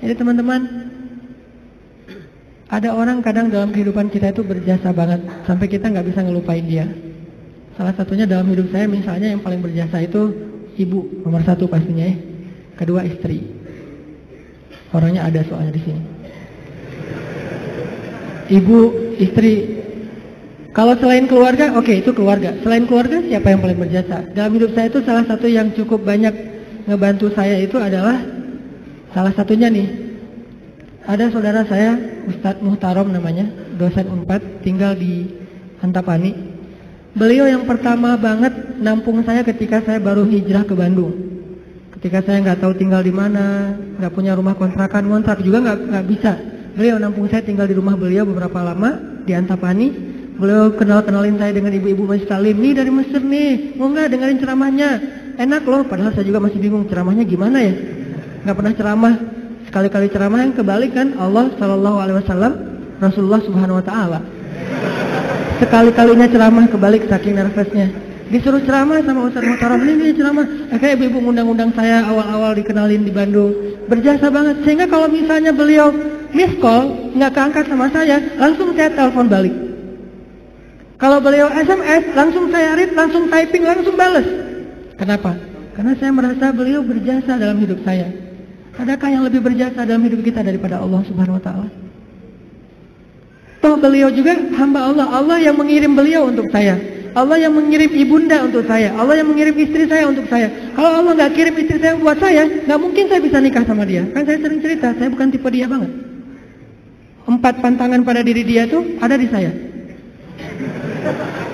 Jadi teman-teman, ada orang kadang dalam kehidupan kita itu berjasa banget sampai kita nggak bisa ngelupain dia. Salah satunya dalam hidup saya misalnya yang paling berjasa itu ibu, nomor satu pastinya ya. Kedua istri. Orangnya ada soalnya di sini. Ibu, istri. Kalau selain keluarga, oke, itu keluarga. Selain keluarga, siapa yang paling berjasa? Dalam hidup saya itu salah satu yang cukup banyak ngebantu saya itu adalah salah satunya nih. Ada saudara saya, Ustadz Muhtarom namanya, dosen Unpad, tinggal di Antapani. Beliau yang pertama banget nampung saya ketika saya baru hijrah ke Bandung. Ketika saya nggak tahu tinggal di mana, nggak punya rumah kontrakan, ngontrak juga nggak bisa. Beliau nampung saya tinggal di rumah beliau beberapa lama di Antapani. Beliau kenalin saya dengan ibu-ibu Masjid Talim. Nih dari Mesir nih, mau nggak dengerin ceramahnya? Enak loh, padahal saya juga masih bingung ceramahnya gimana ya. Nggak pernah ceramah, sekali-kali ceramah yang kebalik kan Allah Shallallahu Alaihi Wasallam, Rasulullah Subhanahu Wa Taala. Sekali-kalinya ceramah kebalik saking nervousnya. Disuruh ceramah sama Ustadz Muhtaram, ini ceramah. Kayak ibu-ibu ngundang-undang saya awal-awal dikenalin di Bandung. Berjasa banget, sehingga kalau misalnya beliau miss call, nggak keangkat sama saya, langsung saya telepon balik. Kalau beliau SMS, langsung saya read, langsung typing, langsung balas. Kenapa? Karena saya merasa beliau berjasa dalam hidup saya. Adakah yang lebih berjasa dalam hidup kita daripada Allah Subhanahu Wa Taala? Toh beliau juga hamba Allah. Allah yang mengirim beliau untuk saya. Allah yang mengirim ibunda untuk saya. Allah yang mengirim istri saya untuk saya. Kalau Allah nggak kirim istri saya buat saya, nggak mungkin saya bisa nikah sama dia. Kan saya sering cerita, saya bukan tipe dia banget. 4 pantangan pada diri dia tuh ada di saya.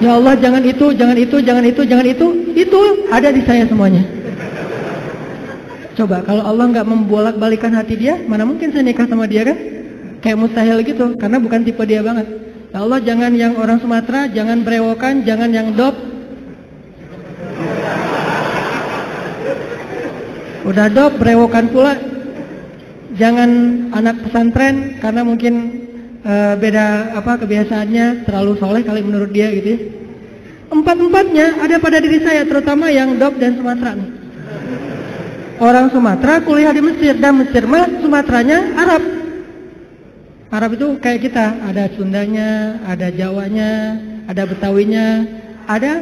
Ya Allah, jangan itu, jangan itu, jangan itu, jangan itu. Itu ada di saya semuanya. Coba kalau Allah nggak membolak-balikan hati dia, mana mungkin saya nikah sama dia kan? Kayak mustahil gitu, karena bukan tipe dia banget. Ya Allah, jangan yang orang Sumatera, jangan brewokan, jangan yang dop. Udah dop, brewokan pula. Jangan anak pesantren, karena mungkin beda kebiasaannya, terlalu soleh kali menurut dia gitu ya. 4-4-nya ada pada diri saya, terutama yang dop dan Sumatera nih. Orang Sumatera kuliah di Mesir, dan Mesir mah Sumateranya Arab. Arab itu kayak kita, ada Sundanya, ada Jawanya, ada Betawinya, ada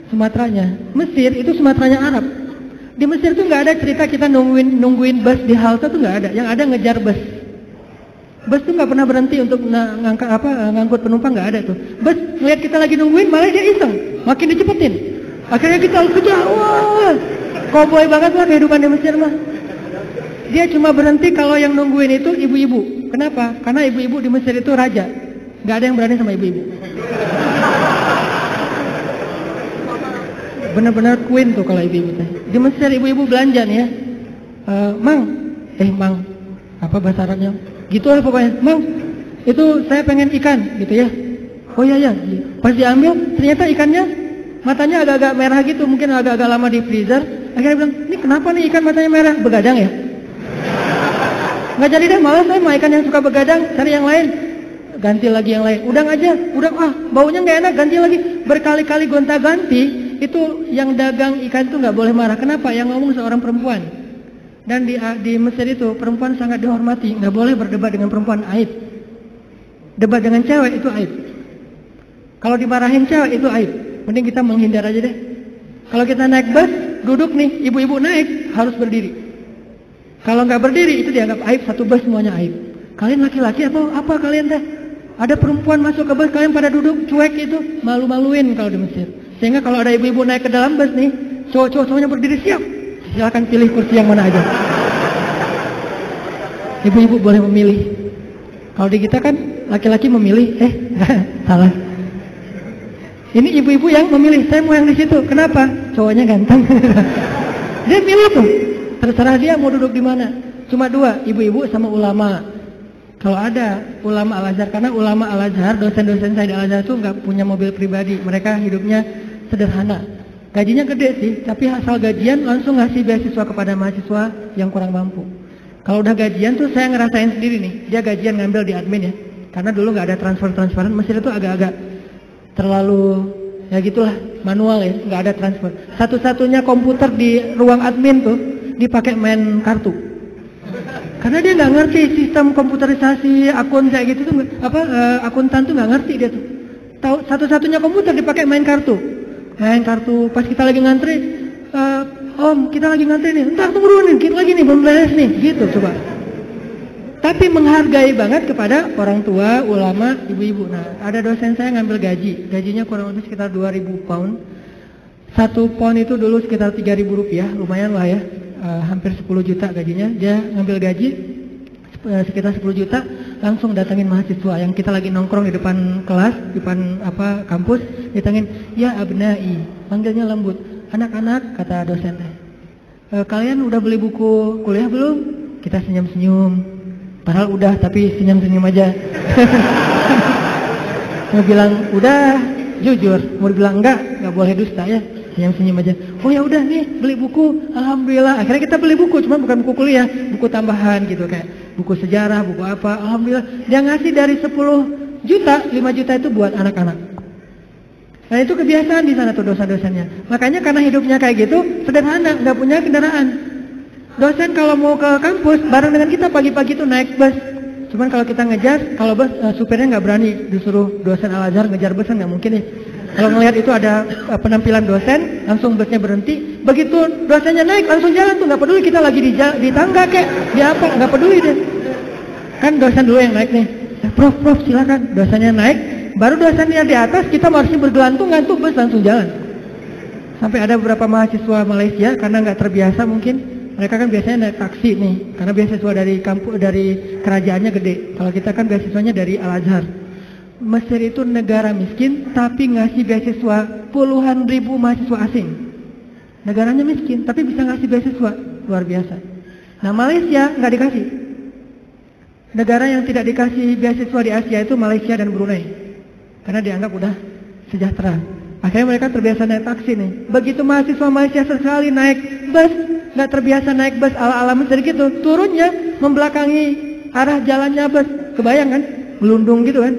Sumateranya. Mesir itu Sumateranya Arab. Di Mesir tuh nggak ada cerita kita nungguin bus di halte tuh nggak ada. Yang ada ngejar bus. Bus tuh nggak pernah berhenti untuk ngangkut penumpang, nggak ada tuh. Bus ngeliat kita lagi nungguin, malah dia iseng, makin dicepetin. Akhirnya kita kejar, wah, koboi banget lah kehidupan di Mesir mah. Dia cuma berhenti kalau yang nungguin itu ibu-ibu. Kenapa? Karena ibu-ibu di Mesir itu raja. Gak ada yang berani sama ibu-ibu. Bener-bener queen tuh kalau ibu-ibu. Di Mesir ibu-ibu belanja nih ya. Mang. Apa bahasa Arabnya? Gitu lah pokoknya. Mang, itu saya pengen ikan gitu ya. Oh iya. Pas diambil ternyata ikannya matanya agak-agak merah gitu. Mungkin agak-agak lama di freezer. Akhirnya bilang, ini kenapa nih ikan matanya merah? Begadang ya? Nggak jadi deh, malah saya mau ikan yang suka begadang, cari yang lain. Ganti lagi yang lain. Udang aja, baunya nggak enak, ganti lagi. Berkali-kali gonta-ganti, itu yang dagang ikan itu nggak boleh marah. Kenapa? Yang ngomong seorang perempuan. Dan di Mesir itu perempuan sangat dihormati, nggak boleh berdebat dengan perempuan, aib. Debat dengan cewek itu aib. Kalau dimarahin cewek itu aib. Mending kita menghindar aja deh. Kalau kita naik bus, duduk nih, ibu-ibu naik harus berdiri. Kalau nggak berdiri itu dianggap aib, satu bus semuanya aib. Kalian laki-laki atau apa kalian teh? Ada perempuan masuk ke bus, kalian pada duduk cuek itu, malu-maluin kalau di Mesir. Sehingga kalau ada ibu-ibu naik ke dalam bus nih, cowok-cowoknya berdiri siap. Silakan pilih kursi yang mana aja. Ibu-ibu boleh memilih. Kalau di kita kan laki-laki memilih, salah. Ini ibu-ibu yang memilih, saya mau yang di situ. Kenapa? Cowoknya ganteng. Dia milih tuh. Terserah dia mau duduk di mana. Cuma 2, ibu-ibu sama ulama. Kalau ada ulama Al-Azhar, karena ulama Al-Azhar, dosen-dosen saya di Al-Azhar itu nggak punya mobil pribadi. Mereka hidupnya sederhana. Gajinya gede sih, tapi asal gajian langsung ngasih beasiswa kepada mahasiswa yang kurang mampu. Kalau udah gajian tuh saya ngerasain sendiri nih. Dia gajian ngambil di admin ya. Karena dulu nggak ada transferan. Mesir itu agak-agak terlalu ya gitulah, manual ya, nggak ada transfer. Satu-satunya komputer di ruang admin tuh dipakai main kartu. Karena dia nggak ngerti sistem komputerisasi akun kayak gitu tuh, akuntan tuh nggak ngerti dia tuh. Tahu satu-satunya komputer dipakai main kartu. Main kartu pas kita lagi ngantri, Om kita lagi ngantri nih, entar tunggu dulu nih, kita lagi nih belum beres nih, gitu coba. Tapi menghargai banget kepada orang tua, ulama, ibu-ibu. Nah, ada dosen saya ngambil gajinya kurang lebih sekitar 2.000 pound. 1 pound itu dulu sekitar 3.000 rupiah, lumayan lah ya. Hampir 10 juta gajinya. Dia ngambil gaji sekitar 10 juta, langsung datangin mahasiswa yang kita lagi nongkrong di depan kelas, di depan kampus, datangin, ya abnai, panggilnya lembut. Anak-anak, kata dosen, kalian udah beli buku kuliah belum? Kita senyum-senyum. Padahal udah, tapi senyum-senyum aja. Mau bilang udah, jujur. Mau bilang enggak boleh dusta ya. Senyum-senyum aja. Oh ya udah nih, beli buku. Alhamdulillah. Akhirnya kita beli buku, cuma bukan buku kuliah, buku tambahan gitu kayak buku sejarah, buku apa. Alhamdulillah. Dia ngasih dari 10 juta, 5 juta itu buat anak-anak. Nah itu kebiasaan di sana tuh dosen-dosennya. Makanya karena hidupnya kayak gitu, sederhana, nggak punya kendaraan. Dosen kalau mau ke kampus bareng dengan kita pagi-pagi tuh naik bus. Cuman kalau kita ngejar, kalau bus supirnya nggak berani, disuruh dosen Al-Azhar ngejar bus kan nggak mungkin ya. Kalau ngelihat itu ada penampilan dosen, langsung busnya berhenti. Begitu dosennya naik, langsung jalan tuh, nggak peduli kita lagi di tangga kek, di apa, nggak peduli deh. Kan dosen dulu yang naik nih. Prof silakan. Dosennya naik, baru dosennya di atas, kita harusnya bergelantungan tuh bus langsung jalan. Sampai ada beberapa mahasiswa Malaysia karena nggak terbiasa mungkin. Mereka kan biasanya naik taksi nih, karena beasiswa dari kampus, dari kerajaannya gede. Kalau kita kan beasiswanya dari Al-Azhar. Mesir itu negara miskin, tapi ngasih beasiswa puluhan ribu mahasiswa asing. Negaranya miskin, tapi bisa ngasih beasiswa, luar biasa. Nah Malaysia nggak dikasih. Negara yang tidak dikasih beasiswa di Asia itu Malaysia dan Brunei, karena dianggap udah sejahtera. Akhirnya mereka terbiasa naik taksi nih. Begitu mahasiswa Malaysia sekali naik bus, nggak terbiasa naik bus ala-ala Mesir gitu, turunnya membelakangi arah jalannya bus. Kebayang kan? Melundung gitu kan?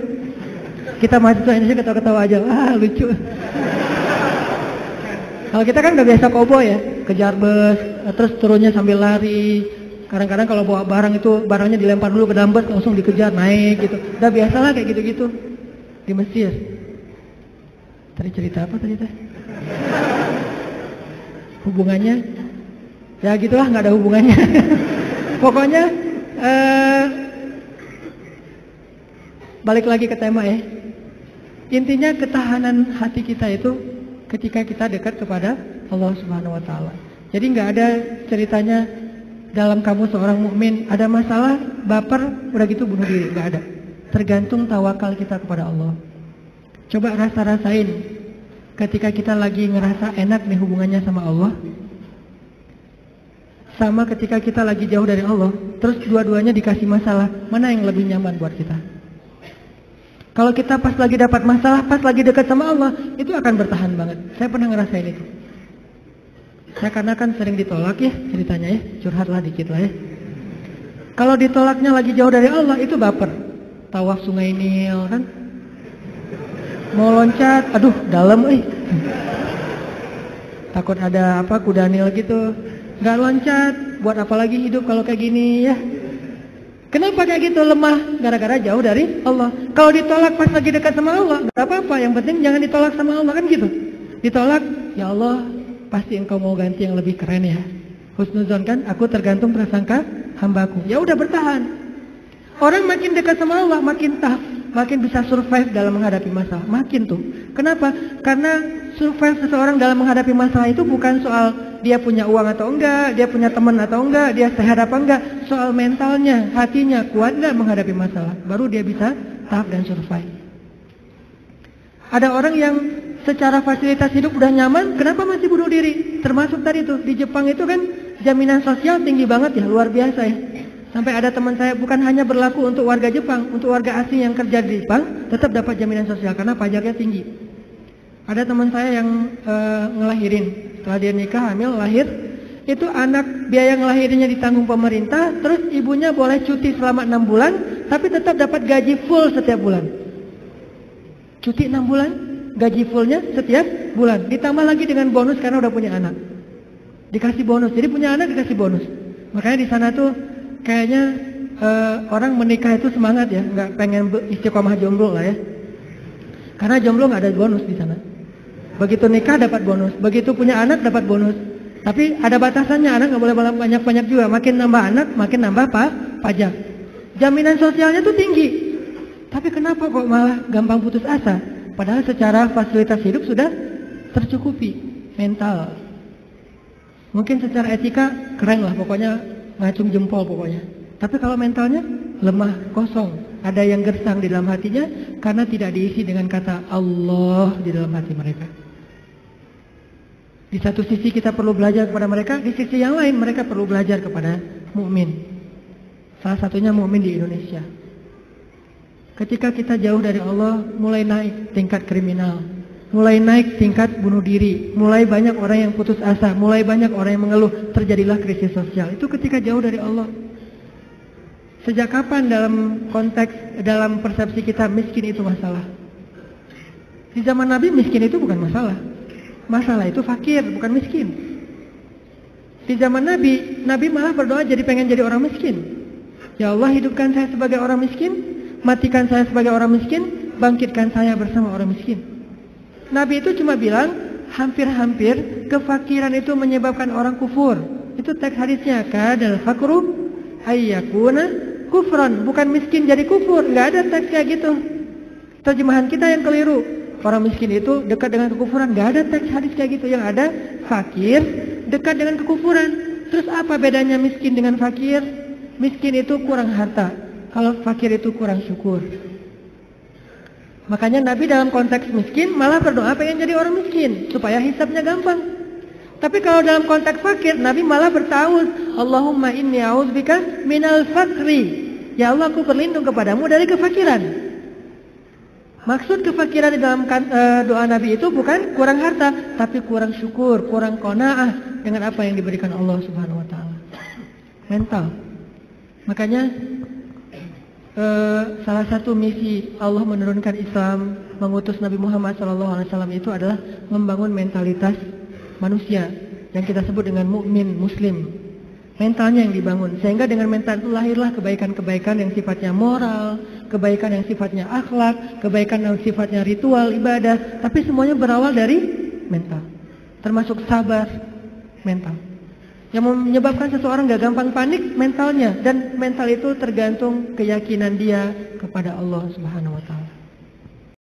Kita mahasiswa Indonesia ketawa-ketawa aja, lucu. Kalau kita kan udah biasa koboi ya, kejar bus, terus turunnya sambil lari. Kadang-kadang kalau bawa barang itu, barangnya dilempar dulu ke dalam bus, langsung dikejar, naik gitu. Udah biasalah kayak gitu-gitu di Mesir. Tadi cerita apa tadi teh? Hubungannya? Ya gitulah, nggak ada hubungannya. Pokoknya balik lagi ke tema ya. Intinya ketahanan hati kita itu ketika kita dekat kepada Allah Subhanahu Wa Taala. Jadi nggak ada ceritanya dalam kamu seorang mukmin ada masalah baper udah gitu bunuh diri, nggak ada. Tergantung tawakal kita kepada Allah. Coba rasain ketika kita lagi ngerasa enak nih hubungannya sama Allah, sama ketika kita lagi jauh dari Allah, terus dua-duanya dikasih masalah, mana yang lebih nyaman buat kita? Kalau kita pas lagi dapat masalah, pas lagi dekat sama Allah, itu akan bertahan banget. Saya pernah ngerasain itu. Saya karena kan sering ditolak ya ceritanya ya, curhatlah dikit lah ya. Kalau ditolaknya lagi jauh dari Allah, itu baper. Tawaf Sungai Nil kan, mau loncat, aduh dalam takut ada apa kuda Nil gitu, nggak loncat, buat apa lagi hidup kalau kayak gini ya. Kenapa kayak gitu? Lemah gara-gara jauh dari Allah. Kalau ditolak pas lagi dekat sama Allah, nggak apa-apa, yang penting jangan ditolak sama Allah kan gitu. Ditolak, ya Allah pasti engkau mau ganti yang lebih keren ya. Husnuzon kan, aku tergantung prasangka hambaku. Ya udah bertahan. Orang makin dekat sama Allah makin tough, makin bisa survive dalam menghadapi masalah. Makin tuh. Kenapa? Karena survive seseorang dalam menghadapi masalah itu bukan soal dia punya uang atau enggak, dia punya teman atau enggak, dia sehat apa enggak. Soal mentalnya, hatinya kuat enggak menghadapi masalah. Baru dia bisa tough dan survive. Ada orang yang secara fasilitas hidup udah nyaman, kenapa masih bunuh diri? Termasuk tadi tuh, di Jepang itu kan jaminan sosial tinggi banget ya, luar biasa ya. Sampai ada teman saya, bukan hanya berlaku untuk warga Jepang, untuk warga asing yang kerja di Jepang tetap dapat jaminan sosial karena pajaknya tinggi. Ada teman saya yang ngelahirin, setelah dia nikah, hamil, lahir, itu anak biaya ngelahirinnya ditanggung pemerintah, terus ibunya boleh cuti selama 6 bulan, tapi tetap dapat gaji full setiap bulan. Cuti 6 bulan, gaji fullnya setiap bulan, ditambah lagi dengan bonus karena udah punya anak. Dikasih bonus, jadi punya anak dikasih bonus. Makanya di sana tuh kayaknya orang menikah itu semangat ya, nggak pengen istiqomah jomblo lah ya. Karena jomblo nggak ada bonus di sana. Begitu nikah dapat bonus, begitu punya anak dapat bonus. Tapi ada batasannya, anak nggak boleh banyak-banyak juga. Makin nambah anak, makin nambah pajak. Jaminan sosialnya tuh tinggi. Tapi kenapa kok malah gampang putus asa? Padahal secara fasilitas hidup sudah tercukupi. Mental. Mungkin secara etika keren lah, pokoknya ngacung jempol pokoknya. Tapi kalau mentalnya lemah, kosong. Ada yang gersang di dalam hatinya karena tidak diisi dengan kata Allah di dalam hati mereka. Di satu sisi kita perlu belajar kepada mereka, di sisi yang lain mereka perlu belajar kepada mukmin. Salah satunya mukmin di Indonesia. Ketika kita jauh dari Allah, mulai naik tingkat kriminal, mulai naik tingkat bunuh diri, mulai banyak orang yang putus asa, mulai banyak orang yang mengeluh, terjadilah krisis sosial. Itu ketika jauh dari Allah. Sejak kapan dalam persepsi kita miskin itu masalah? Di zaman Nabi miskin itu bukan masalah. Masalah itu fakir, bukan miskin. Di zaman Nabi malah berdoa jadi pengen jadi orang miskin. Ya Allah, hidupkan saya sebagai orang miskin, matikan saya sebagai orang miskin, bangkitkan saya bersama orang miskin. Nabi itu cuma bilang, hampir-hampir kefakiran itu menyebabkan orang kufur. Itu teks hadisnya, kadal fakru ayyakuna kufran, bukan miskin jadi kufur. Nggak ada teks kayak gitu. Terjemahan kita yang keliru. Orang miskin itu dekat dengan kekufuran. Nggak ada teks hadis kayak gitu. Yang ada fakir dekat dengan kekufuran. Terus apa bedanya miskin dengan fakir? Miskin itu kurang harta, kalau fakir itu kurang syukur. Makanya Nabi dalam konteks miskin malah berdoa pengen jadi orang miskin supaya hisabnya gampang. Tapi kalau dalam konteks fakir, Nabi malah bertawuz, Allahumma inni a'udzubika minal fakri. Ya Allah, aku berlindung kepadamu dari kefakiran. Maksud kefakiran di dalam doa Nabi itu bukan kurang harta, tapi kurang syukur, kurang qanaah dengan apa yang diberikan Allah Subhanahu wa taala. Mental. Makanya salah satu misi Allah menurunkan Islam, mengutus Nabi Muhammad SAW itu adalah membangun mentalitas manusia yang kita sebut dengan mukmin muslim. Mentalnya yang dibangun, sehingga dengan mental itu lahirlah kebaikan-kebaikan yang sifatnya moral, kebaikan yang sifatnya akhlak, kebaikan yang sifatnya ritual, ibadah. Tapi semuanya berawal dari mental, termasuk sabar, mental. Yang menyebabkan seseorang gak gampang panik, mentalnya. Dan mental itu tergantung keyakinan dia kepada Allah Subhanahu wa taala.